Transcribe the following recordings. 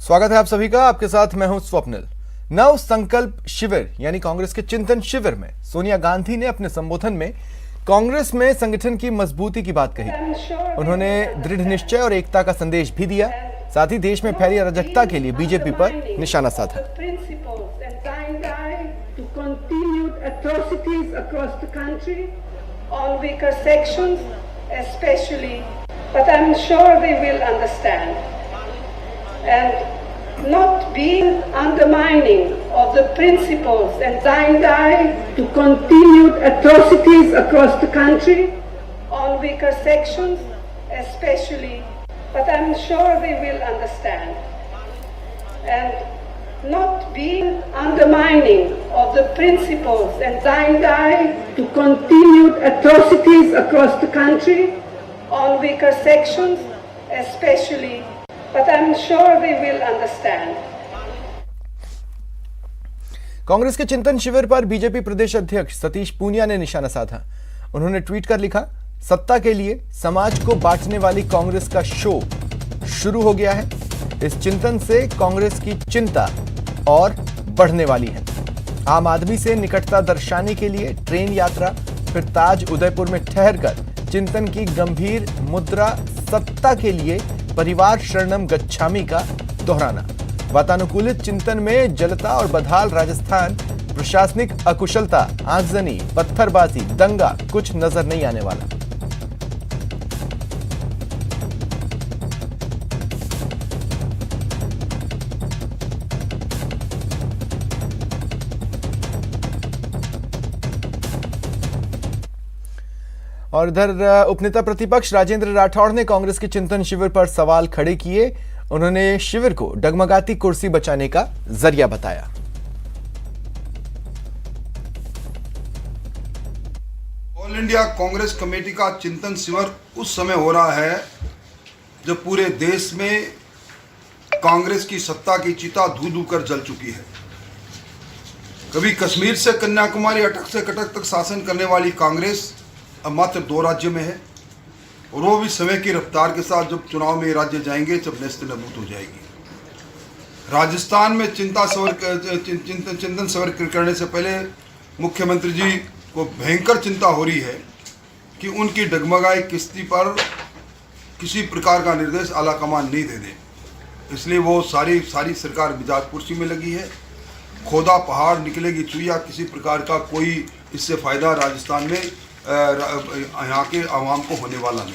स्वागत है आप सभी का। आपके साथ मैं हूं स्वप्निल। नव संकल्प शिविर यानी कांग्रेस के चिंतन शिविर में सोनिया गांधी ने अपने संबोधन में कांग्रेस में संगठन की मजबूती की बात कही। उन्होंने दृढ़ निश्चय और एकता का संदेश भी दिया। साथ ही देश में फैली अराजकता के लिए बीजेपी पर निशाना साधा। And not being undermining of the principles and dying to continued atrocities across the country on weaker sections especially, but I'm sure they will understand. And not being undermining of the principles and dying to continued atrocities across the country on weaker sections especially, but I'm sure they will understand. Congress के चिंतन शिविर पर BJP प्रदेश अध्यक्ष सतीश पूनिया ने निशाना साधा। उन्होंने tweet कर लिखा, सत्ता के लिए समाज को बांटने वाली कांग्रेस का शो शुरू हो गया है। इस चिंतन से कांग्रेस की चिंता और बढ़ने वाली है। आम आदमी से निकटता दर्शाने के लिए ट्रेन यात्रा, फिर ताज उदयपुर में ठहरकर चिंतन की गंभीर मुद्रा सत्ता के लिए परिवार शरणम गच्छामि का दोहराना। वातानुकूलित चिंतन में जलता और बदहाल राजस्थान, प्रशासनिक अकुशलता, आगजनी, पत्थरबाजी, दंगा कुछ नजर नहीं आने वाला। और इधर उपनेता प्रतिपक्ष राजेंद्र राठौड़ ने कांग्रेस के चिंतन शिविर पर सवाल खड़े किए। उन्होंने शिविर को डगमगाती कुर्सी बचाने का जरिया बताया। ऑल इंडिया कांग्रेस कमेटी का चिंतन शिविर उस समय हो रहा है जब पूरे देश में कांग्रेस की सत्ता की चिता धू धू कर जल चुकी है। कभी कश्मीर से कन्याकुमारी, अटक से कटक तक शासन करने वाली कांग्रेस अब मात्र 2 राज्यों में है, और वो भी समय की रफ्तार के साथ जब चुनाव में राज्य जाएंगे जब नेस्त नबूत हो जाएगी। राजस्थान में चिंतन शिविर करने से पहले मुख्यमंत्री जी को भयंकर चिंता हो रही है कि उनकी डगमगाई किश्ती पर किसी प्रकार का निर्देश आलाकमान नहीं दे दे। इसलिए वो सारी सरकार मिजाज कुर्सी में लगी है। खोदा पहाड़ निकलेगी चुईया, किसी प्रकार का कोई इससे फायदा राजस्थान में यहाँ के आवाम को होने वाला नहीं।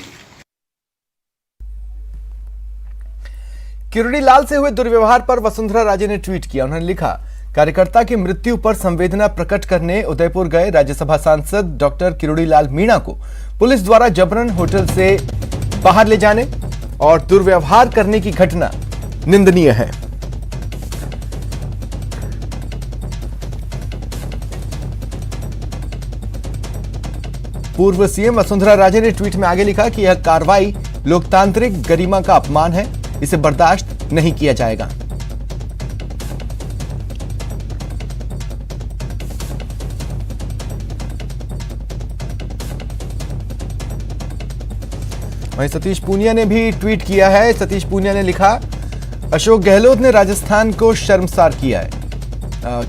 किरोड़ी लाल से हुए दुर्व्यवहार पर वसुंधरा राजे ने ट्वीट किया। उन्होंने लिखा, कार्यकर्ता की मृत्यु पर संवेदना प्रकट करने उदयपुर गए राज्यसभा सांसद डॉक्टर किरोड़ी लाल मीणा को पुलिस द्वारा जबरन होटल से बाहर ले जाने और दुर्व्यवहार करने की घटना निंदनीय है। पूर्व सीएम वसुंधरा राजे ने ट्वीट में आगे लिखा कि यह कार्रवाई लोकतांत्रिक गरिमा का अपमान है, इसे बर्दाश्त नहीं किया जाएगा। वहीं सतीश पूनिया ने भी ट्वीट किया है। सतीश पूनिया ने लिखा, अशोक गहलोत ने राजस्थान को शर्मसार किया है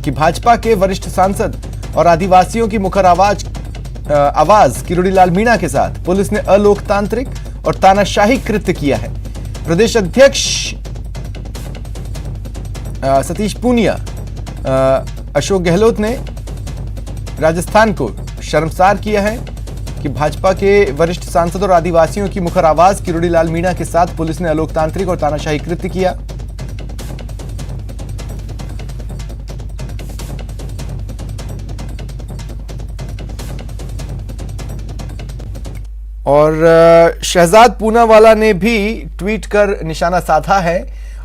कि भाजपा के वरिष्ठ सांसद और आदिवासियों की मुखर आवाज किरोड़ी लाल मीणा के साथ पुलिस ने अलोकतांत्रिक और तानाशाही कृत्य किया है। प्रदेश अध्यक्ष सतीश पूनिया, अशोक गहलोत ने राजस्थान को शर्मसार किया है कि भाजपा के वरिष्ठ सांसद और आदिवासियों की मुखर आवाज किरोड़ी लाल मीणा के साथ पुलिस ने अलोकतांत्रिक और तानाशाही कृत्य किया। और शहजाद पूनावाला ने भी ट्वीट कर निशाना साधा है।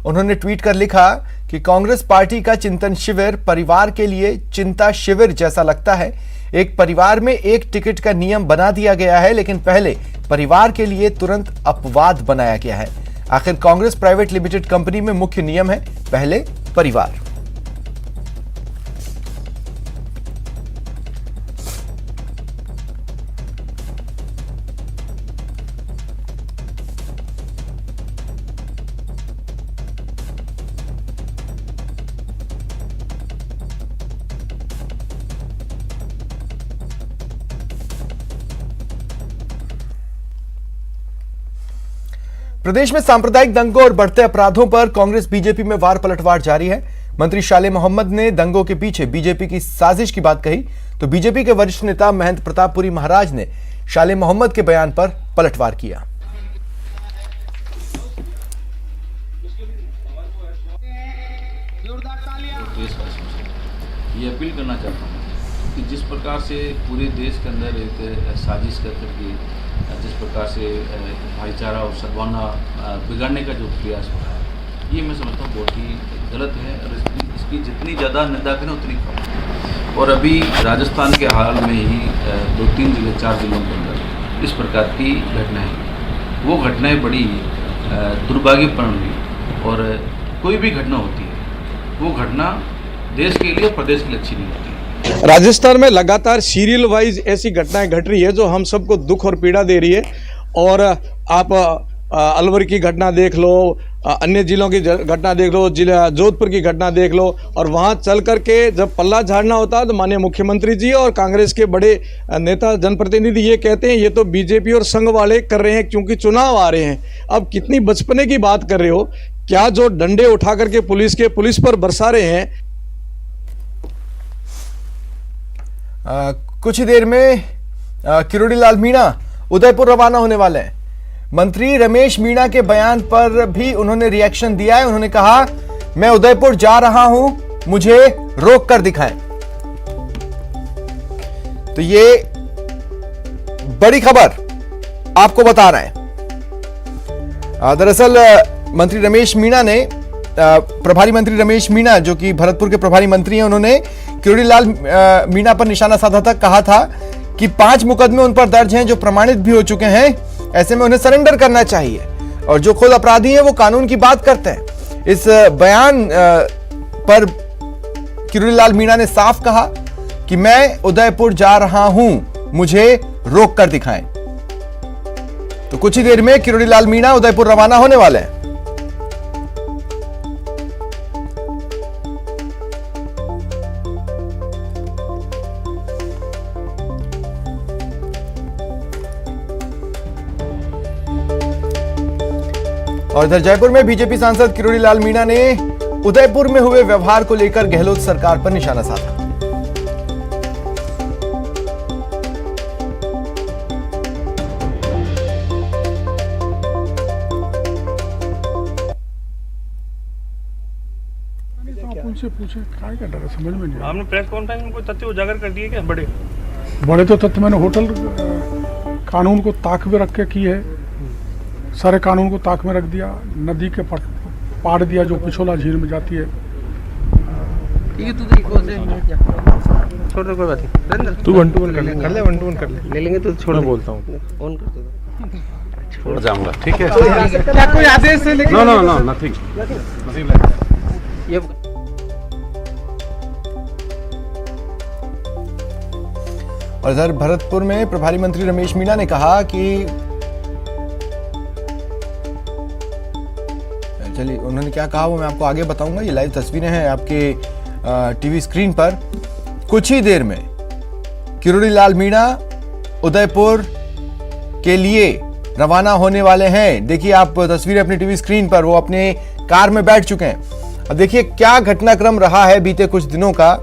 उन्होंने ट्वीट कर लिखा कि कांग्रेस पार्टी का चिंतन शिविर परिवार के लिए चिंता शिविर जैसा लगता है। एक परिवार में एक टिकट का नियम बना दिया गया है, लेकिन पहले परिवार के लिए तुरंत अपवाद बनाया गया है। आखिर कांग्रेस प्राइवेट लिमिटेड कंपनी में मुख्य नियम है पहले परिवार। प्रदेश में सांप्रदायिक दंगों और बढ़ते अपराधों पर कांग्रेस बीजेपी में वार पलटवार जारी है। मंत्री शाले मोहम्मद ने दंगों के पीछे बीजेपी की साजिश की बात कही तो बीजेपी के वरिष्ठ नेता महंत प्रतापपुरी महाराज ने शाले मोहम्मद के बयान पर पलटवार किया। ये अपील करना चाहता हूँ कि जिस प्रकार से पूरे देश के अंदर एक साजिश कर करके जिस प्रकार से भाईचारा और सद्भावना बिगाड़ने का जो प्रयास हो रहा है, ये मैं समझता हूँ बहुत ही गलत है और इसकी जितनी ज़्यादा निंदा करें उतनी कम। और अभी राजस्थान के हाल में ही 2-3 जिले 4 जिलों के अंदर इस प्रकार की घटनाएँ, वो घटनाएँ बड़ी दुर्भाग्यपूर्ण हुई। और कोई भी घटना होती है वो घटना देश के लिए प्रदेश के लिए अच्छी नहीं होती। राजस्थान में लगातार सीरियल वाइज ऐसी घटनाएं घट रही है जो हम सबको दुख और पीड़ा दे रही है। और आप अलवर की घटना देख लो, अन्य जिलों की घटना देख लो, जिला जोधपुर की घटना देख लो, और वहां चल करके जब पल्ला झाड़ना होता है तो माननीय मुख्यमंत्री जी और कांग्रेस के बड़े नेता जनप्रतिनिधि ये कहते हैं ये तो बीजेपी और संघ वाले कर रहे हैं क्योंकि चुनाव आ रहे हैं। अब कितनी बचपने की बात कर रहे हो, क्या जो डंडे उठा करके पुलिस पर बरसा रहे हैं। कुछ ही देर में किरोड़ी लाल मीणा उदयपुर रवाना होने वाले हैं। मंत्री रमेश मीणा के बयान पर भी उन्होंने रिएक्शन दिया है। उन्होंने कहा मैं उदयपुर जा रहा हूं, मुझे रोक कर दिखाएं। तो ये बड़ी खबर आपको बता रहे हैं। दरअसल मंत्री रमेश मीणा ने प्रभारी मंत्री रमेश मीणा जो कि भरतपुर के प्रभारी मंत्री हैं, उन्होंने किरोड़ी लाल मीणा पर निशाना साधा था। कहा था कि 5 मुकदमे उन पर दर्ज हैं जो प्रमाणित भी हो चुके हैं, ऐसे में उन्हें सरेंडर करना चाहिए और जो खुद अपराधी हैं वो कानून की बात करते हैं। इस बयान पर किरोड़ी लाल मीणा ने साफ कहा कि मैं उदयपुर जा रहा हूं, मुझे रोक कर दिखाएं। तो कुछ ही देर में किरोड़ी लाल मीणा उदयपुर रवाना होने वाले हैं। और इधर जयपुर में बीजेपी सांसद किरोड़ी लाल मीणा ने उदयपुर में हुए व्यवहार को लेकर गहलोत सरकार पर निशाना साधा। उनसे पूछे क्या कर रहा समझ में नहीं। आपने प्रेस कॉन्फ्रेंस में कोई तथ्य उजागर कर दिए क्या? बड़े तो तथ्य मैंने होटल कानून को ताक में रख के की है, सारे कानून को ताक में रख दिया, नदी के पाड़ दिया जो पिछोला झील में जाती है। ठीक है, छोड़ दो, कोई बात नहीं। तू 1 to 1 कर ले 1 to 1 कर ले लेंगे तो छोड़, बोलता हूँ ऑन कर दो, छोड़ जाऊंगा। ठीक है, क्या कोई आदेश है? लेकिन नो नथिंग ये और इधर भरतपुर में प्रभारी मंत्री रमेश मीणा ने कहा कि चलिए उन्होंने क्या कहा वो मैं आपको आगे बताऊंगा। ये लाइव तस्वीरें हैं आपके टीवी स्क्रीन पर। कुछ ही देर में किरोड़ी लाल मीणा उदयपुर के लिए रवाना होने वाले हैं। देखिए आप तस्वीरें अपनी टीवी स्क्रीन पर, वो अपने कार में बैठ चुके हैं। अब देखिए क्या घटनाक्रम रहा है बीते कुछ दिनों का।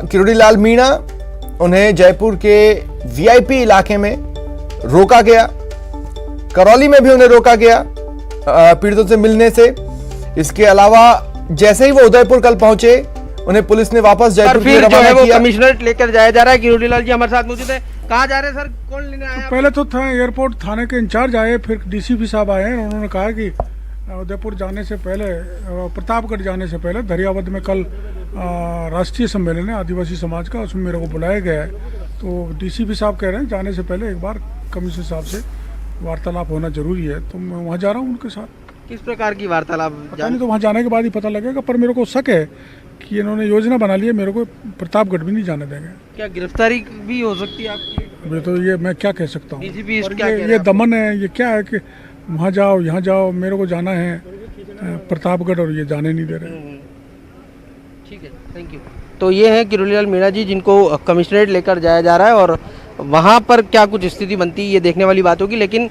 किरोड़ी लाल मीणा, उन्हें जयपुर के वीआईपी इलाके में रोका गया, करौली में भी उन्हें रोका गया पीड़ितों से मिलने से। इसके अलावा जैसे ही वो उदयपुर कल पहुंचे, उन्हें पुलिस ने वापस जयपुर के लिए रवाना किया। कमिश्नरेट लेकर जाया जा रहा है। किरोड़ी लाल जी हमारे साथ मौजूद है। कहाँ जा रहे हैं सर? कौन लेने आया? पहले तो एयरपोर्ट थाने के इंचार्ज आए, फिर डीसीपी साहब आए और उन्होंने कहा कि उदयपुर जाने से पहले, प्रतापगढ़ जाने से पहले दरियावद में कल राष्ट्रीय सम्मेलन है आदिवासी समाज का, उसमें मेरे को बुलाया गया है। तो डीसीपी साहब कह रहे हैं जाने से पहले एक बार कमिश्नर साहब से वार्तालाप होना जरूरी है, तो मैं वहाँ जा रहा हूँ उनके साथ। किस प्रकार की वार्तालाप? नहीं तो वहाँ जाने के बाद ही पता लगेगा, पर मेरे को शक है कि इन्होंने योजना बना ली है, मेरे को प्रतापगढ़ भी नहीं जाने देंगे। क्या गिरफ्तारी भी हो सकती है आपकी? अभी तो ये मैं क्या कह सकता हूँ। डीसीपी ये दमन है, ये क्या है कि वहाँ जाओ यहाँ जाओ, मेरे को जाना है प्रतापगढ़ और ये जाने नहीं दे रहे। ठीक है, थैंक यू। तो ये है किरोड़ी लाल मीणा जी, जिनको कमिश्नरेट लेकर जाया जा रहा है और वहाँ पर क्या कुछ स्थिति बनती है ये देखने वाली बात होगी, लेकिन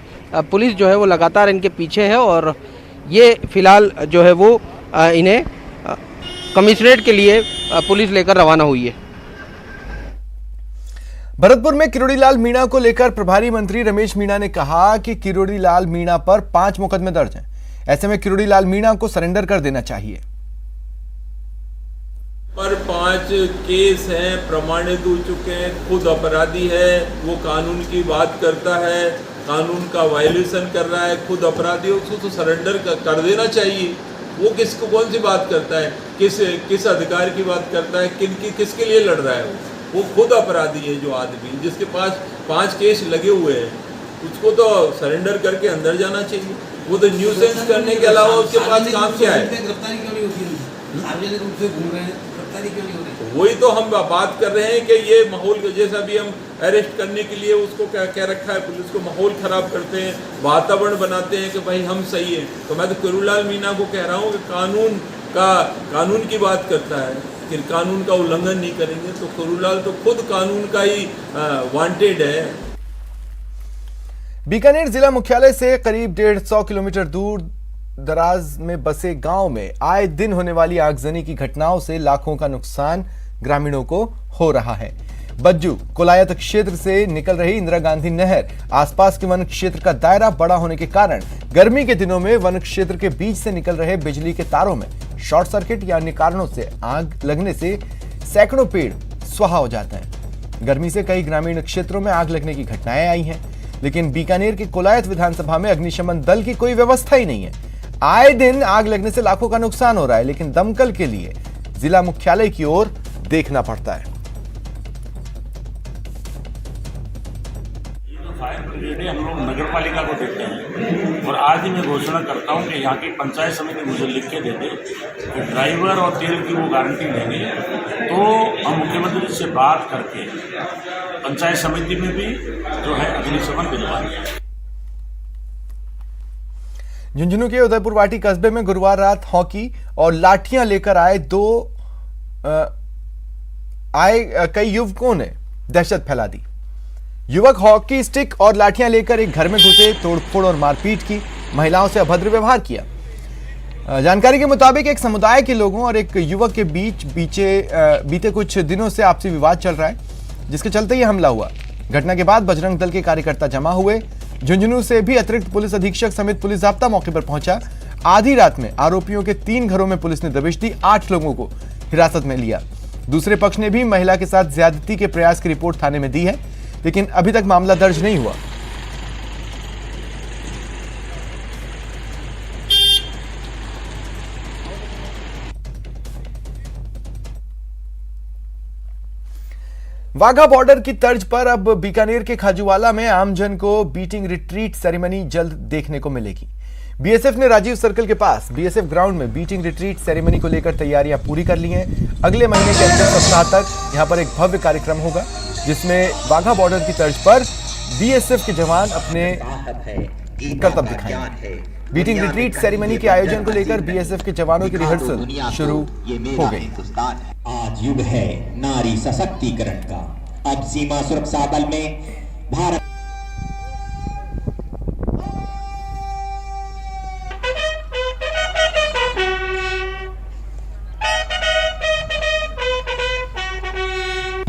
पुलिस जो है वो लगातार इनके पीछे है और ये फिलहाल जो है वो इन्हें कमिश्नरेट के लिए पुलिस लेकर रवाना हुई है। भरतपुर में किरोड़ीलाल मीणा को लेकर प्रभारी मंत्री रमेश मीणा ने कहा कि किरोड़ीलाल मीणा पर 5 मुकदमे दर्ज हैं। ऐसे में किरोड़ीलाल मीणा को सरेंडर कर देना चाहिए। पर 5 केस हैं, प्रमाणित हो चुके हैं, खुद अपराधी है, वो कानून की बात करता है, कानून का वायलेशन कर रहा है, खुद अपराधी है, उसको तो सरेंडर कर देना चाहिए। वो किसको कौन सी बात करता है, किस अधिकार की बात करता है, किसके लिए लड़ रहा है? वो खुद अपराधी है। जो आदमी जिसके पास 5 केस लगे हुए हैं उसको तो सरेंडर करके अंदर जाना चाहिए। वो तो न्यूसेंस करने के अलावा उसके पास काम क्या है? गिरफ्तारी क्यों नहीं होती है? सार्वजनिक रूप से घूम रहे हैं, गिरफ्तारी क्यों नहीं हो रही? वही तो हम बात कर रहे हैं कि ये माहौल जैसा भी हम अरेस्ट करने के लिए उसको क्या रखा है, पुलिस को माहौल खराब करते हैं, वातावरण बनाते हैं कि भाई हम सही है। तो मैं तो किरोड़ीलाल मीणा को कह रहा हूँ कि कानून की बात करता है, फिर कानून का उल्लंघन नहीं करेंगे तो किरोड़ीलाल तो खुद कानून का ही वांटेड है। बीकानेर जिला मुख्यालय से करीब 150 किलोमीटर दूर दराज में बसे गांव में आए दिन होने वाली आगजनी की घटनाओं से लाखों का नुकसान ग्रामीणों को हो रहा है। बज्जू कोलायत क्षेत्र से निकल रही इंदिरा गांधी नहर आसपास के वन क्षेत्र का दायरा बड़ा होने के कारण गर्मी के दिनों में वन क्षेत्र के बीच से निकल रहे बिजली के तारों में शॉर्ट सर्किट या अन्य कारणों से आग लगने से सैकड़ों पेड़ स्वाहा हो जाते हैं। गर्मी से कई ग्रामीण क्षेत्रों में आग लगने की घटनाएं आई हैं, लेकिन बीकानेर के कोलायत विधानसभा में अग्निशमन दल की कोई व्यवस्था ही नहीं है। आए दिन आग लगने से लाखों का नुकसान हो रहा है, लेकिन दमकल के लिए जिला मुख्यालय की ओर देखना पड़ता है। फायर ब्रिगेड हम लोग नगर पालिका को देते हैं और आज ही मैं घोषणा करता हूं कि यहाँ की पंचायत समिति मुझे लिख के दे दे कि ड्राइवर और तेल की वो गारंटी देंगे, तो हम मुख्यमंत्री जी से बात करके पंचायत समिति में भी जो है अग्निशमन दिलवाएंगे। झुंझुनू के उदयपुर वाटी कस्बे में गुरुवार रात हॉकी और लाठियां लेकर आए कई युवकों ने दहशत फैला दी। युवक हॉकी स्टिक और लाठियां लेकर एक घर में घुसे, तोड़फोड़ और मारपीट की, महिलाओं से अभद्र व्यवहार किया। जानकारी के मुताबिक एक समुदाय के लोगों और एक युवक के बीच बीते कुछ दिनों से आपसी विवाद चल रहा है, जिसके चलते यह हमला हुआ। घटना के बाद बजरंग दल के कार्यकर्ता जमा हुए। झुंझुनू से भी अतिरिक्त पुलिस अधीक्षक समेत पुलिस जाब्ता मौके पर पहुंचा। आधी रात में आरोपियों के 3 घरों में पुलिस ने दबिश दी, 8 लोगों को हिरासत में लिया। दूसरे पक्ष ने भी महिला के साथ ज्यादती के प्रयास की रिपोर्ट थाने में दी है, लेकिन अभी तक मामला दर्ज नहीं हुआ। वाघा बॉर्डर की तर्ज पर अब बीकानेर के खाजूवाला में आमजन को बीटिंग रिट्रीट सेरेमनी जल्द देखने को मिलेगी। बीएसएफ ने राजीव सर्कल के पास बीएसएफ ग्राउंड में बीटिंग रिट्रीट सेरेमनी को लेकर तैयारियां पूरी कर ली हैं। अगले महीने के अंतिम सप्ताह तक यहां पर एक भव्य कार्यक्रम होगा, जिसमें वाघा बॉर्डर की तर्ज पर बीएसएफ के जवान अपने कर्तव्य दिखाएंगे। बीटिंग रिट्रीट सेरेमनी के आयोजन को लेकर बीएसएफ के जवानों की रिहर्सल शुरू हो गई। आज युग है नारी सशक्तिकरण का। अब सीमा सुरक्षा बल में भारत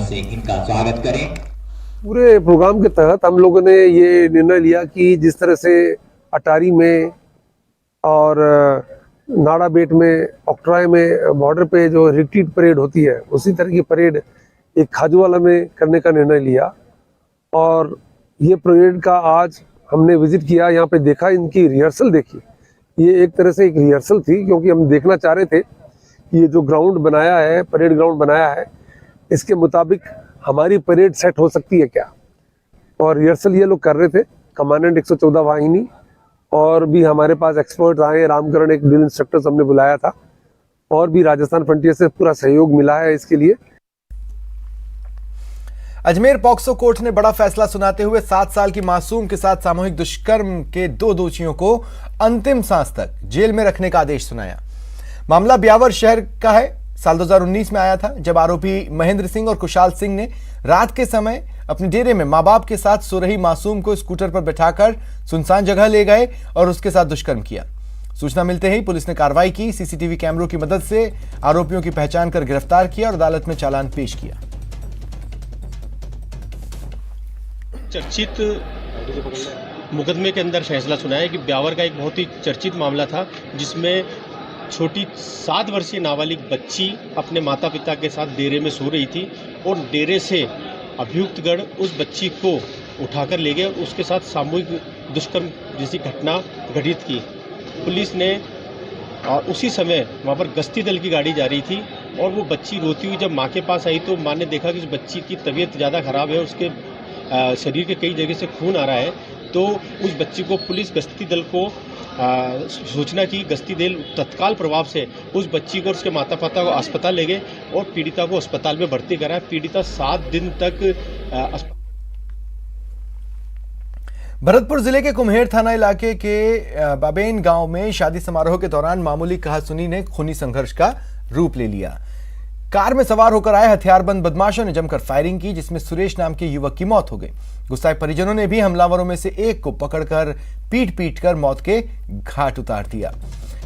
से इनका स्वागत करें। पूरे प्रोग्राम के तहत हम लोगों ने ये निर्णय लिया कि जिस तरह से अटारी में और नाड़ा बेट में, ऑक्ट्राय में बॉर्डर पे जो रिट्रीट परेड होती है, उसी तरह की परेड एक खाजूवाला में करने का निर्णय लिया। और ये परेड का आज हमने विजिट किया, यहाँ पे देखा, इनकी रिहर्सल देखी। ये एक तरह से एक रिहर्सल थी, क्योंकि हम देखना चाह रहे थे कि ये जो ग्राउंड बनाया है, परेड ग्राउंड बनाया है, इसके मुताबिक हमारी परेड सेट हो सकती है क्या। और रिहर्सल ये लोग कर रहे थे। कमांडेंट 114 वाहिनी और भी हमारे पास एक्सपर्ट आए, रामकरण एक ड्रिल इंस्ट्रक्टर हमने बुलाया था, और भी राजस्थान फ्रंटियर से पूरा सहयोग मिला है इसके लिए। अजमेर पॉक्सो कोर्ट ने बड़ा फैसला सुनाते हुए 7 साल की मासूम के साथ सामूहिक दुष्कर्म के 2 दोषियों को अंतिम सांस तक जेल में रखने का आदेश सुनाया। मामला ब्यावर शहर का है। साल 2019 में आया था, जब आरोपी महेंद्र सिंह और कुशाल सिंह ने रात के समय अपने डेरे में मां बाप के साथ सो रही मासूम को स्कूटर पर बैठाकर सुनसान जगह ले गए और उसके साथ दुष्कर्म किया। सूचना मिलते ही पुलिस ने कार्रवाई की। सीसीटीवी कैमरों की मदद से आरोपियों की पहचान कर गिरफ्तार किया और अदालत में चालान पेश किया। चर्चित मुकदमे के अंदर फैसला सुना है कि ब्यावर का एक बहुत ही चर्चित मामला था, जिसमें छोटी 7 वर्षीय नाबालिग बच्ची अपने माता पिता के साथ डेरे में सो रही थी और डेरे से अभियुक्तगण उस बच्ची को उठाकर ले गए और उसके साथ सामूहिक दुष्कर्म जैसी घटना घटित की। पुलिस ने उसी समय वहाँ पर गश्ती दल की गाड़ी जा रही थी और वो बच्ची रोती हुई जब माँ के पास आई तो माँ ने देखा कि उस बच्ची की तबीयत ज़्यादा ख़राब है, उसके शरीर के कई जगह से खून आ रहा है। तो उस बच्ची को पुलिस गश्ती दल को सूचना की। गश्ती दल तत्काल प्रभाव से उस बच्ची को और उसके माता पिता को अस्पताल ले गए और पीड़िता को अस्पताल में भर्ती कराया। पीड़िता 7 दिन तक भरतपुर जिले के कुम्हेर थाना इलाके के बाबेन गांव में शादी समारोह के दौरान मामूली कहासुनी ने खूनी संघर्ष का रूप ले लिया। कार में सवार होकर आए हथियारबंद बदमाशों ने जमकर फायरिंग की, जिसमें सुरेश नाम के युवक की मौत हो गई। गुस्साए परिजनों ने भी हमलावरों में से एक को पकड़कर पीट कर मौत के घाट उतार दिया।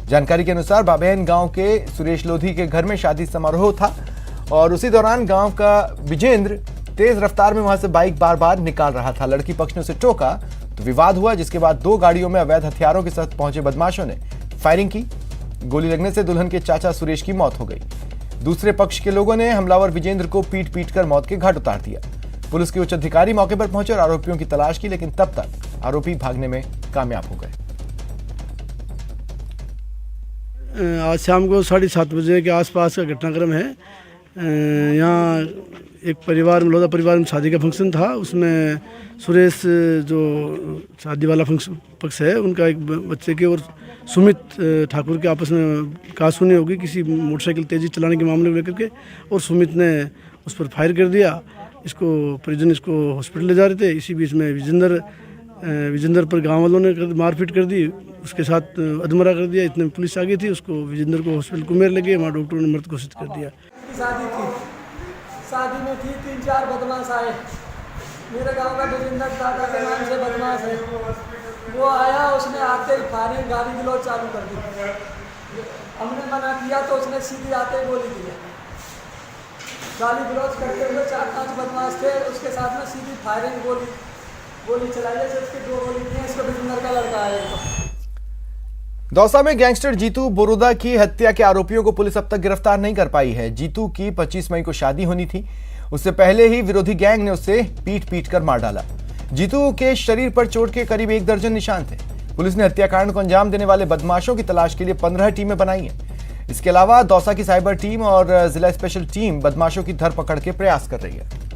जानकारी के अनुसार बाबेन गांव के सुरेश लोधी के घर में शादी समारोह था और उसी दौरान गांव का विजेंद्र तेज रफ्तार में वहां से बाइक बार बार निकाल रहा था। लड़की पक्ष ने उसे टोका तो विवाद हुआ, जिसके बाद 2 गाड़ियों में अवैध हथियारों के साथ पहुंचे बदमाशों ने फायरिंग की। गोली लगने से दुल्हन के चाचा सुरेश की मौत हो गई। दूसरे पक्ष के लोगों ने हमलावर विजेंद्र को पीट कर मौत के घाट उतार दिया। पुलिस के उच्च अधिकारी मौके पर पहुंचे और आरोपियों की तलाश की, लेकिन तब तक आरोपी भागने में कामयाब हो गए। आज शाम को 7:30 बजे के आसपास का घटनाक्रम है। यहाँ एक परिवार में, लोधा परिवार में शादी का फंक्शन था। उसमें सुरेश जो शादी वाला फंक्शन पक्ष है, उनका एक बच्चे के और सुमित ठाकुर के आपस में कहासुनी होगी किसी मोटरसाइकिल तेज़ी चलाने के मामले को लेकर के, और सुमित ने उस पर फायर कर दिया। इसको परिजन इसको हॉस्पिटल ले जा रहे थे। इसी बीच में विजेंद्र पर गांव वालों ने मारपीट कर दी, उसके साथ अधमरा कर दिया। इतने पुलिस आ गई थी, उसको विजेंद्र को हॉस्पिटल कुमेर ले गए, वहाँ डॉक्टरों ने मृत घोषित कर दिया। शादी में थी 3-4 बदमाश आए। मेरे गांव का विजेंद्र दादा के नाम से बदमाश है। वो आया, उसने आते ही फायरिंग गाली गलौज चालू कर दी। हमने मना किया तो उसने सीधी आते ही गोली दी। गाली गलौज करते हुए 4-5 बदमाश थे, उसके साथ में सीधी फायरिंग गोली चलाई। जैसे उसकी 2 गोली दी। इसको विजेंद्र का लड़का है। दौसा में गैंगस्टर जीतू बोरोदा की हत्या के आरोपियों को पुलिस अब तक गिरफ्तार नहीं कर पाई है। जीतू की 25 मई को शादी होनी थी। उससे पहले ही विरोधी गैंग ने उसे पीट कर मार डाला। जीतू के शरीर पर चोट के करीब 1 दर्जन निशान थे। पुलिस ने हत्याकांड को अंजाम देने वाले बदमाशों की तलाश के लिए 15 टीमें बनाई हैं। इसके अलावा दौसा की साइबर टीम और जिला स्पेशल टीम बदमाशों की धरपकड़ के प्रयास कर रही है।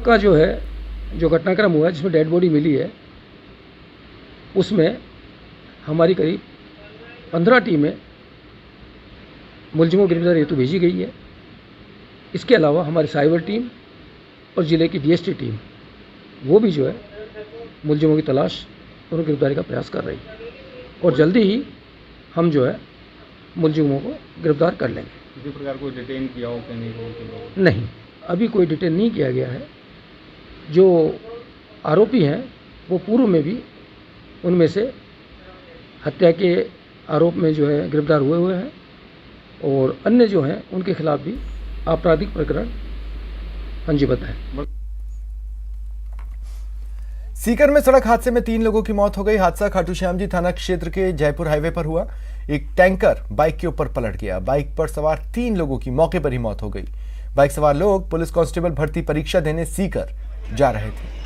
का जो घटनाक्रम हुआ है, जिसमें डेड बॉडी मिली है, उसमें हमारी करीब 15 टीमें मुलजिमों गिरफ्तार हेतु भेजी गई है। इसके अलावा हमारी साइबर टीम और ज़िले की DST टीम वो भी मुलजिमों की तलाश और गिरफ्तारी का प्रयास कर रही है और जल्दी ही हम मुलजिमों को गिरफ्तार कर लेंगे। किसी प्रकार कोई डिटेन किया हो कि नहीं? नहीं, अभी कोई डिटेन नहीं किया गया है। जो आरोपी हैं वो पूर्व में भी उनमें से हत्या के आरोप में गिरफ्तार हुए हैं और अन्य हैं उनके खिलाफ भी आपराधिक प्रकरण पंजीबद्ध है। सीकर में सड़क हादसे में 3 लोगों की मौत हो गई। हादसा खाटू श्याम जी थाना क्षेत्र के जयपुर हाईवे पर हुआ। एक टैंकर बाइक के ऊपर पलट गया। बाइक पर सवार 3 लोगों की मौके पर ही मौत हो गई। बाइक सवार लोग पुलिस कांस्टेबल भर्ती परीक्षा देने सीकर जा रहे थे।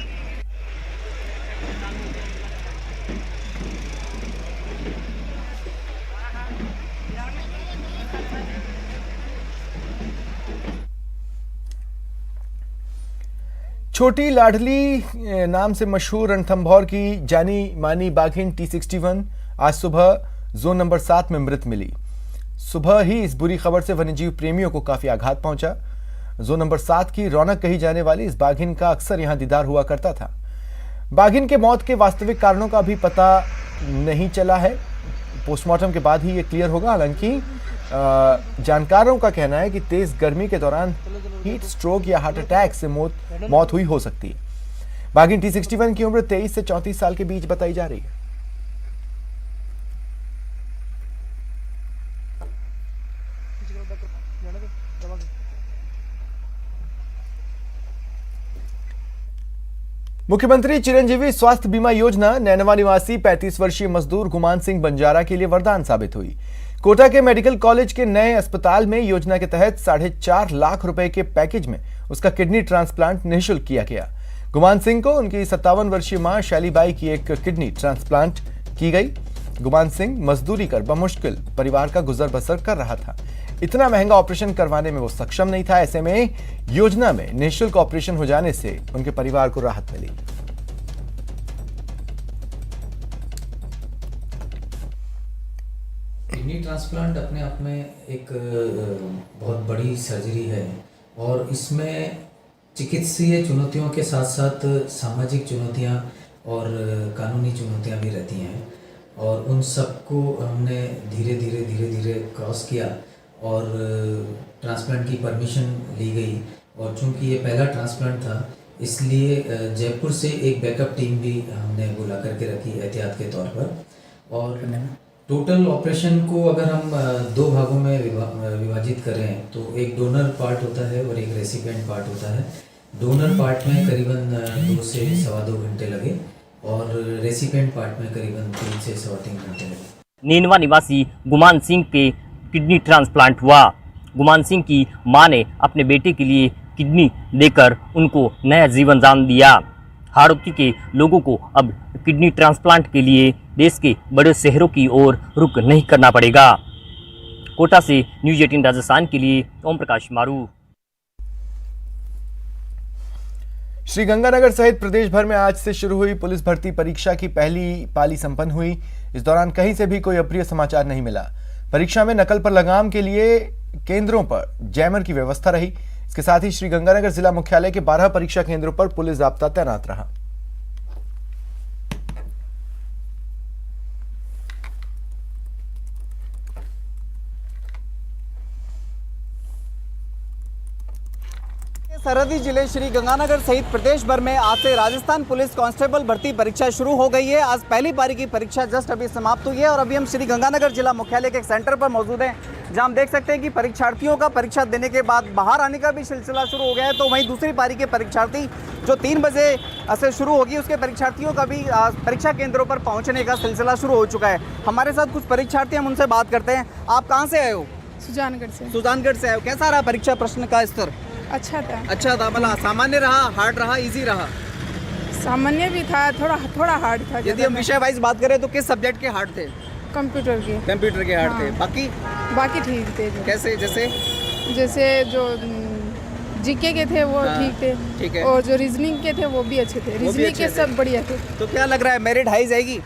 छोटी लाडली नाम से मशहूर रणथंभौर की जानी मानी बाघिन T61 आज सुबह जोन नंबर 7 में मृत मिली। सुबह ही इस बुरी खबर से वन्यजीव प्रेमियों को काफी आघात पहुंचा। जोन नंबर 7 की रौनक कही जाने वाली इस बाघिन का अक्सर यहां दीदार हुआ करता था। बाघिन के मौत के वास्तविक कारणों का भी पता नहीं चला है। पोस्टमार्टम के बाद ही ये क्लियर होगा। हालांकि जानकारों का कहना है कि तेज गर्मी के दौरान हीट स्ट्रोक या हार्ट अटैक से मौत हुई हो सकती है। बाघिन T61 की उम्र 23 से 34 साल के बीच बताई जा रही है। मुख्यमंत्री चिरंजीवी स्वास्थ्य बीमा योजना नैनवा निवासी 35 वर्षीय मजदूर गुमान सिंह बंजारा के लिए वरदान साबित हुई। कोटा के मेडिकल कॉलेज के नए अस्पताल में योजना के तहत 4.5 लाख रुपए के पैकेज में उसका किडनी ट्रांसप्लांट निःशुल्क किया गया। गुमान सिंह को उनकी 57 वर्षीय मां शैलीबाई की एक किडनी ट्रांसप्लांट की गई। गुमान सिंह मजदूरी कर बमुश्किल परिवार का गुजर बसर कर रहा था। इतना महंगा ऑपरेशन करवाने में वो सक्षम नहीं था। ऐसे में योजना में निःशुल्क ऑपरेशन हो जाने से उनके परिवार को राहत मिली। किडनी ट्रांसप्लांट अपने आप में एक बहुत बड़ी सर्जरी है और इसमें चिकित्सीय चुनौतियों के साथ साथ सामाजिक चुनौतियां और कानूनी चुनौतियां भी रहती हैं और उन सबको हमने धीरे धीरे क्रॉस किया और ट्रांसप्लांट की परमिशन ली गई। और चूंकि ये पहला ट्रांसप्लांट था इसलिए जयपुर से एक बैकअप टीम भी हमने बुला करके रखी एहतियात के तौर पर। और टोटल ऑपरेशन को अगर हम 2 भागों में विभाजित करें तो एक डोनर पार्ट होता है और एक रेसिपिएंट पार्ट होता है। डोनर पार्ट में करीबन 2 से 2.25 घंटे लगे और रेसिपिएंट पार्ट में करीबन 3 से 3.25 घंटे लगे। नैनवा निवासी गुमान सिंह के किडनी ट्रांसप्लांट हुआ। गुमान सिंह की मां ने अपने बेटे के लिए किडनी देकर उनको नया जीवन दान दिया। हाड़ौती के लोगों को अब किडनी ट्रांसप्लांट के लिए देश के बड़े शहरों की ओर रुख नहीं करना पड़ेगा। कोटा से न्यूज़ 18 राजस्थान के लिए ओम प्रकाश मारू। श्रीगंगानगर सहित प्रदेश भर में आज से शुरू हुई पुलिस भर्ती परीक्षा की पहली पाली संपन्न हुई। इस दौरान कहीं से भी कोई अप्रिय समाचार नहीं मिला। परीक्षा में नकल पर लगाम के लिए केंद्रों पर जैमर की व्यवस्था रही। इसके साथ ही श्रीगंगानगर जिला मुख्यालय के 12 परीक्षा केंद्रों पर पुलिस जाब्ता तैनात रहा। सरहदी जिले श्री गंगानगर सहित प्रदेश भर में आज से राजस्थान पुलिस कांस्टेबल भर्ती परीक्षा शुरू हो गई है। आज पहली पारी की परीक्षा जस्ट अभी समाप्त हुई है और अभी हम श्री गंगानगर जिला मुख्यालय के एक सेंटर पर मौजूद हैं जहां हम देख सकते हैं कि परीक्षार्थियों का परीक्षा देने के बाद बाहर आने का भी सिलसिला शुरू हो गया है। तो वहीं दूसरी पारी के परीक्षार्थी जो 3 बजे से शुरू होगी उसके परीक्षार्थियों का भी परीक्षा केंद्रों पर पहुँचने का सिलसिला शुरू हो चुका है। हमारे साथ कुछ परीक्षार्थी, हम उनसे बात करते हैं। आप कहाँ से आए हो? सुजानगढ़ से। सुजानगढ़ से आए हो। कैसा रहा परीक्षा प्रश्न का स्तर? अच्छा था। अच्छा था, मतलब सामान्य रहा, हार्ड रहा, इजी रहा? सामान्य भी था, थोड़ा हार्ड था। यदि हम विषय वाइज बात करें तो किस सब्जेक्ट के हार्ड थे? कंप्यूटर के हार्ड हाँ। थे। बाकी ठीक थे। कैसे? जैसे जो जीके के थे वो ठीक थे। ठीक है। और जो रीजनिंग के थे वो भी अच्छे थे। रीजनिंग के सब बढ़िया थे। तो क्या लग रहा है, मेरिट हाई जाएगी?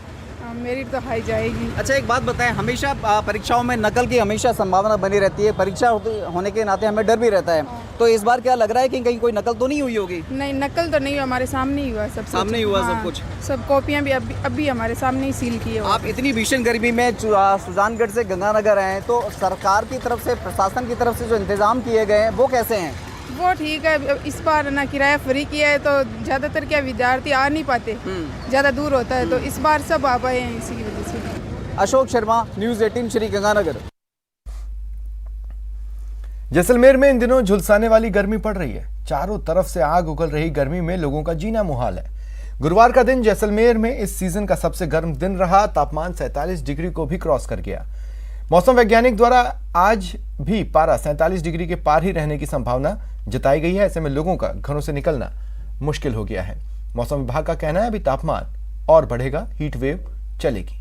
मेरिट तो हाई जाएगी। अच्छा, एक बात बताएं, हमेशा परीक्षाओं में नकल की हमेशा संभावना बनी रहती है। परीक्षा होने के नाते हमें डर भी रहता है। तो इस बार क्या लग रहा है कि कहीं कोई नकल तो नहीं हुई होगी? नहीं, नकल तो नहीं हुआ, हमारे सामने ही हुआ सब। सामने ही हुआ सब कुछ। सब कॉपियां भी अभी हमारे सामने ही सील की है। आप इतनी भीषण गर्मी में सुजानगढ़ से गंगानगर आए, तो सरकार की तरफ से, प्रशासन की तरफ से जो इंतजाम किए गए हैं वो कैसे हैं? वो ठीक है। इस बार ना किराया फ्री किया है तो ज़्यादातर क्या विद्यार्थी आ नहीं पाते, ज़्यादा दूर होता है, तो इस बार सब आ पाए हैं इसी की वजह से। अशोक शर्मा, न्यूज़ 18 श्री गंगानगर। जैसलमेर में इन दिनों झुलसाने वाली गर्मी पड़ रही है। चारों तरफ से आग उगल रही गर्मी में लोगों का जीना मुहाल है। गुरुवार का दिन जैसलमेर में इस सीजन का सबसे गर्म दिन रहा। तापमान 47 डिग्री को भी क्रॉस कर गया। मौसम वैज्ञानिक द्वारा आज भी पारा 47 डिग्री के पार ही रहने की संभावना जताई गई है। ऐसे में लोगों का घरों से निकलना मुश्किल हो गया है। मौसम विभाग का कहना है अभी तापमान और बढ़ेगा, हीट वेव चलेगी।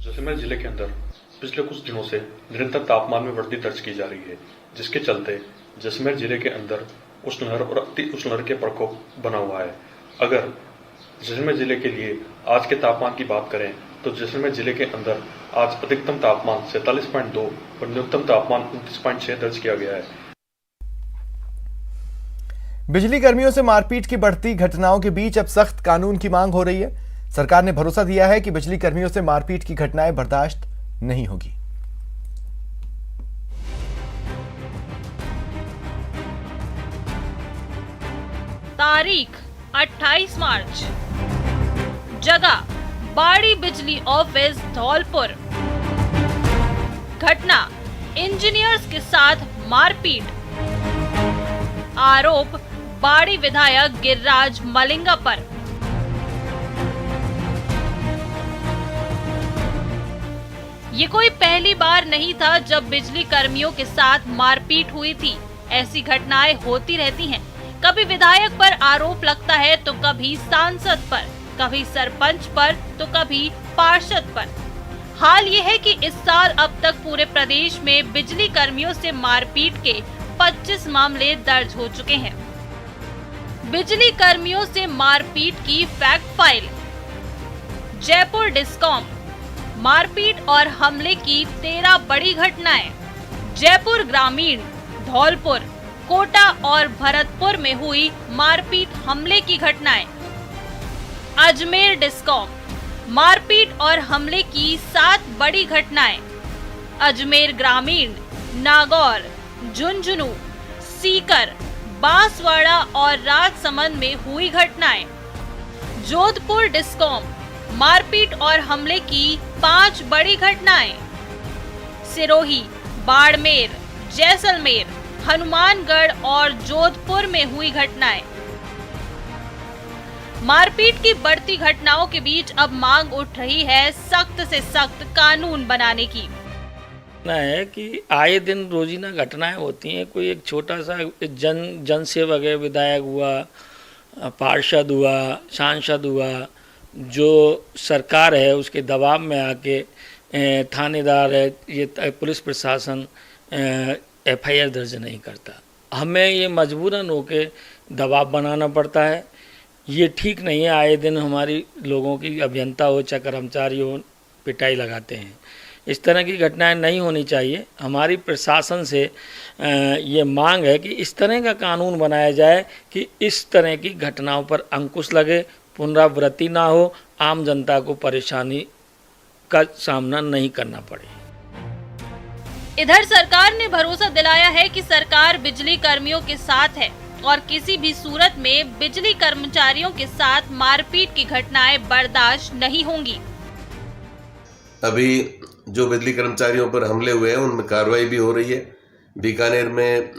जैसलमेर जिले के अंदर पिछले कुछ दिनों से निरंतर तापमान में वृद्धि दर्ज की जा रही है, जिसके चलते जैसलमेर जिले के अंदर उष्णलहर और अति उष्णलहर के प्रकोप बना हुआ है। अगर जैसलमेर जिले के लिए आज के तापमान की बात करें तो जैसलमेर जिले के अंदर आज अधिकतम तापमान 47.2 और न्यूनतम तापमान 29.6 दर्ज किया गया है। बिजली कर्मियों से मारपीट की बढ़ती घटनाओं के बीच अब सख्त कानून की मांग हो रही है। सरकार ने भरोसा दिया है कि बिजली कर्मियों से मारपीट की घटनाएं बर्दाश्त नहीं होगी। तारीख 28 मार्च, जगह बाड़ी बिजली ऑफिस धौलपुर। घटना इंजीनियर्स के साथ मारपीट। आरोप बाड़ी विधायक गिरिराज मलिंगा पर। ये कोई पहली बार नहीं था जब बिजली कर्मियों के साथ मारपीट हुई थी। ऐसी घटनाएं होती रहती हैं। कभी विधायक पर आरोप लगता है तो कभी सांसद पर, कभी सरपंच पर तो कभी पार्षद पर। हाल ये है कि इस साल अब तक पूरे प्रदेश में बिजली कर्मियों से मारपीट के 25 मामले दर्ज हो चुके हैं। बिजली कर्मियों से मारपीट की फैक्ट फाइल। जयपुर डिस्कॉम, मारपीट और हमले की 13 बड़ी घटनाएं। जयपुर ग्रामीण, धौलपुर, कोटा और भरतपुर में हुई मारपीट हमले की घटनाएं। अजमेर डिस्कॉम, मारपीट और हमले की 7 बड़ी घटनाएं। अजमेर ग्रामीण, नागौर, झुंझुनू, सीकर, बांसवाड़ा और राजसमंद में हुई घटनाएं। जोधपुर डिस्कॉम, मारपीट और हमले की 5 बड़ी घटनाएं। सिरोही, बाड़मेर, जैसलमेर, हनुमानगढ़ और जोधपुर में हुई घटनाएं। मारपीट की बढ़ती घटनाओं के बीच अब मांग उठ रही है सख्त से सख्त कानून बनाने की। है कि आए दिन रोजीना घटनाएं होती हैं। कोई एक छोटा सा जन सेवक है, विधायक हुआ, पार्षद हुआ, सांसद हुआ, जो सरकार है उसके दबाव में आके थानेदार है, ये पुलिस प्रशासन FIR दर्ज नहीं करता। हमें ये मजबूरन होके दबाव बनाना पड़ता है। ये ठीक नहीं है। आए दिन हमारी लोगों की अभियंता हो चाहे कर्मचारी हो पिटाई लगाते हैं। इस तरह की घटनाएं नहीं होनी चाहिए। हमारी प्रशासन से ये मांग है कि इस तरह का कानून बनाया जाए कि इस तरह की घटनाओं पर अंकुश लगे, पुनरावृत्ति ना हो, आम जनता को परेशानी का सामना नहीं करना पड़े। इधर सरकार ने भरोसा दिलाया है कि सरकार बिजली कर्मियों के साथ है और किसी भी सूरत में बिजली कर्मचारियों के साथ मारपीट की घटनाएं बर्दाश्त नहीं होंगी। अभी जो बिजली कर्मचारियों पर हमले हुए हैं उनमें कार्रवाई भी हो रही है। बीकानेर में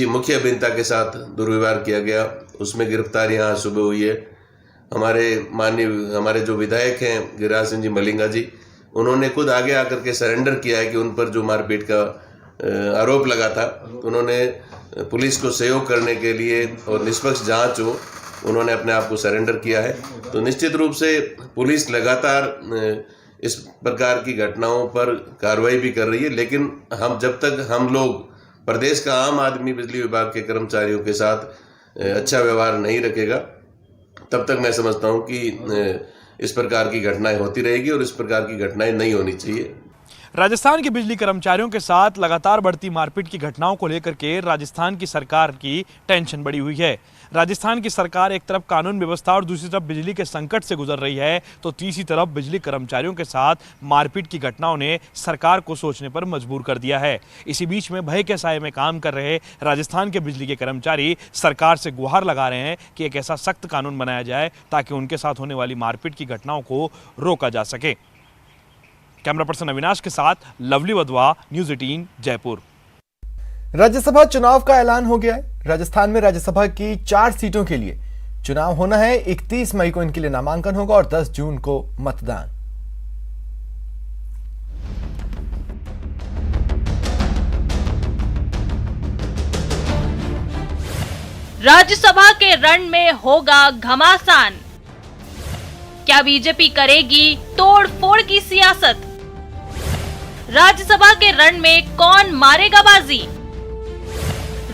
मुख्य अभियंता के साथ दुर्व्यवहार किया गया, उसमें गिरफ्तारियां सुबह हुई है। हमारे जो विधायक हैं गिरिराज सिंह जी मलिंगा जी, उन्होंने खुद आगे आकर के सरेंडर किया है कि उन पर जो मारपीट का आरोप लगा था, उन्होंने पुलिस को सहयोग करने के लिए और निष्पक्ष जांच हो, उन्होंने अपने आप को सरेंडर किया है। तो निश्चित रूप से पुलिस लगातार इस प्रकार की घटनाओं पर कार्रवाई भी कर रही है, लेकिन जब तक हम लोग प्रदेश का आम आदमी बिजली विभाग के कर्मचारियों के साथ अच्छा व्यवहार नहीं रखेगा, तब तक मैं समझता हूं कि इस प्रकार की घटनाएं होती रहेगी और इस प्रकार की घटनाएं नहीं होनी चाहिए। राजस्थान के बिजली कर्मचारियों के साथ लगातार बढ़ती मारपीट की घटनाओं को लेकर के राजस्थान की सरकार की टेंशन बढ़ी हुई है। राजस्थान की सरकार एक तरफ कानून व्यवस्था और दूसरी तरफ बिजली के संकट से गुजर रही है, तो तीसरी तरफ बिजली कर्मचारियों के साथ मारपीट की घटनाओं ने सरकार को सोचने पर मजबूर कर दिया है। इसी बीच में भय के साए में काम कर रहे राजस्थान के बिजली के कर्मचारी सरकार से गुहार लगा रहे हैं कि एक ऐसा सख्त कानून बनाया जाए ताकि उनके साथ होने वाली मारपीट की घटनाओं को रोका जा सके। कैमरा पर्सन अविनाश के साथ लवली वधवा, न्यूज़ 18 जयपुर। राज्यसभा चुनाव का ऐलान हो गया है। राजस्थान में राज्यसभा की 4 सीटों के लिए चुनाव होना है। 31 मई को इनके लिए नामांकन होगा और 10 जून को मतदान। राज्यसभा के रण में होगा घमासान। क्या बीजेपी करेगी तोड़ फोड़ की सियासत? राज्यसभा के रण में कौन मारेगा बाजी?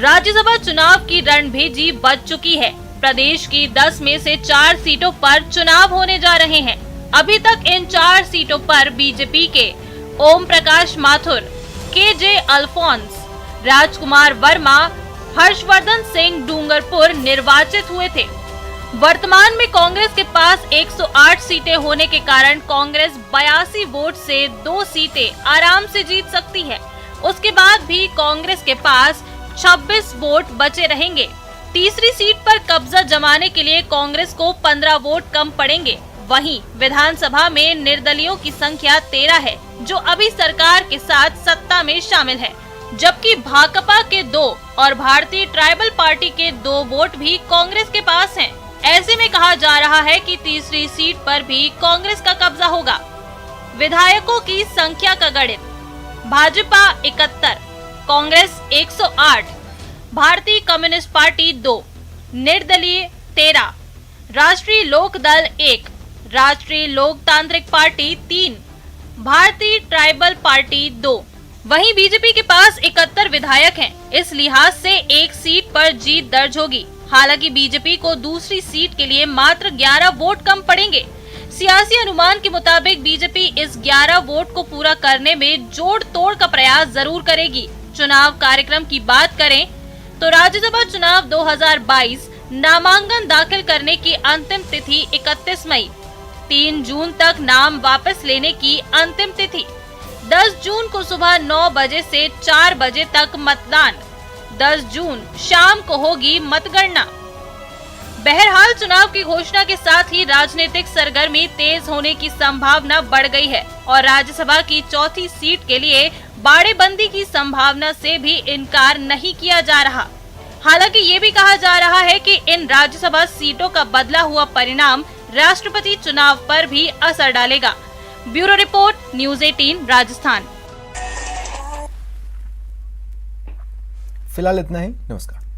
राज्यसभा चुनाव की रणभेजी बज चुकी है। प्रदेश की 10 में से 4 सीटों पर चुनाव होने जा रहे हैं। अभी तक इन 4 सीटों पर बीजेपी के ओम प्रकाश माथुर, KJ अल्फोंस, राजकुमार वर्मा, हर्षवर्धन सिंह डूंगरपुर निर्वाचित हुए थे। वर्तमान में कांग्रेस के पास 108 सीटें होने के कारण कांग्रेस 82 वोट से 2 सीटें आराम से जीत सकती है। उसके बाद भी कांग्रेस के पास 26 वोट बचे रहेंगे। तीसरी सीट पर कब्जा जमाने के लिए कांग्रेस को 15 वोट कम पड़ेंगे। वहीं विधानसभा में निर्दलियों की संख्या 13 है, जो अभी सरकार के साथ सत्ता में शामिल है, जबकि भाकपा के 2 और भारतीय ट्राइबल पार्टी के 2 वोट भी कांग्रेस के पास हैं। ऐसे में कहा जा रहा है कि तीसरी सीट पर भी कांग्रेस का कब्जा होगा। विधायकों की संख्या का गणित: भाजपा 71, कांग्रेस 108, भारतीय कम्युनिस्ट पार्टी 2, निर्दलीय 13, राष्ट्रीय लोक दल 1, राष्ट्रीय लोकतांत्रिक पार्टी 3, भारतीय ट्राइबल पार्टी 2। वहीं बीजेपी के पास 71 विधायक हैं। इस लिहाज से एक सीट पर जीत दर्ज होगी। हालांकि बीजेपी को दूसरी सीट के लिए मात्र 11 वोट कम पड़ेंगे। सियासी अनुमान के मुताबिक बीजेपी इस 11 वोट को पूरा करने में जोड़ तोड़ का प्रयास जरूर करेगी। चुनाव कार्यक्रम की बात करें तो राज्यसभा चुनाव 2022 नामांकन दाखिल करने की अंतिम तिथि 31 मई, 3 जून तक नाम वापस लेने की अंतिम तिथि, 10 जून को सुबह 9 बजे से 4 बजे तक मतदान, 10 जून शाम को होगी मतगणना। बहरहाल चुनाव की घोषणा के साथ ही राजनीतिक सरगर्मी तेज होने की संभावना बढ़ गई है और राज्यसभा की चौथी सीट के लिए बाड़ेबंदी की संभावना से भी इनकार नहीं किया जा रहा। हालांकि ये भी कहा जा रहा है कि इन राज्यसभा सीटों का बदला हुआ परिणाम राष्ट्रपति चुनाव पर भी असर डालेगा। Bureau report, news 18 Rajasthan. फिलहाल इतना ही। नमस्कार।